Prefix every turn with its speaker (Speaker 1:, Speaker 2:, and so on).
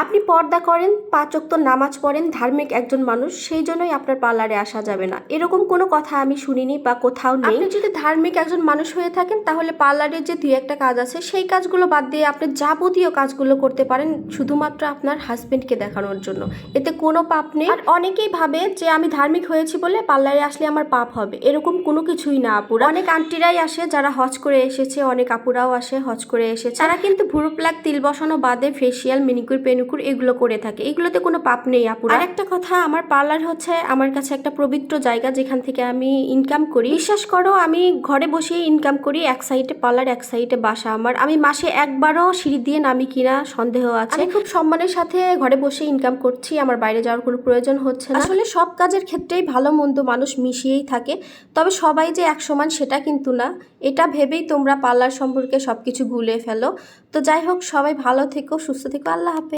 Speaker 1: আপনি পর্দা করেন, ৫ ওয়াক্ত নামাজ পড়েন, ধার্মিক একজন মানুষ, সেই জন্যই আপনার পার্লারে আসা যাবে না, এরকম কোনো কথা আমি শুনিনি বা কোথাও নেই। আপনি যদি ধার্মিক একজন মানুষ হয়ে থাকেন তাহলে পার্লারের যে ২-১টা কাজ আছে সেই কাজগুলো বাদ দিয়ে আপনি যাবতীয় কাজগুলো করতে পারেন শুধুমাত্র আপনার হাজবেন্ডকে দেখানোর জন্য। এতে কোনো পাপ নেই। আর অনেকেই ভাবে যে আমি ধার্মিক হয়েছি বলে পার্লারে আসলে আমার পাপ হবে, এরকম কোনো কিছুই না আপুরা। অনেক আন্টিরাই আসে যারা হজ করে এসেছে, অনেক আপুরাও আসে হজ করে এসেছে, তারা কিন্তু ভুরু প্লাক, তিল বসানো বাদে ফেসিয়াল, মিনিকুর, পেনুকুর এগুলো করে থাকে। এগুলোতে কোনো পাপ নেই আপুরা। আর একটা কথা, আমার পার্লার হচ্ছে আমার কাছে একটা পবিত্র জায়গা যেখান থেকে আমি ইনকাম করি। বিশ্বাস করো, আমি ঘরে বসেই ইনকাম করি। এক সাইডে পার্লার, এক সাইডে বাসা আমার। আমি মাসে একবারও সিঁড়ি দিয়ে নামি কিনা সন্দেহ আছে। আমি খুব সম্মানের সাথে ঘরে বসে ইনকাম করছি, আমার বাইরে যাওয়ার কোনো প্রয়োজন হচ্ছে না। আসলে সব কাজের ক্ষেত্রেই ভালো মন্দ মানুষ মিশিয়েই থাকে, তবে সবাই যে এক সমান সেটা কিন্তু না। এটা ভেবেই তোমরা পার্লার সম্পর্কে সবকিছু ভুলে ফেলো। তো যাই হোক, সবাই ভালো থেকো, সুস্থ থেকো, আল্লাহ হাফেজ।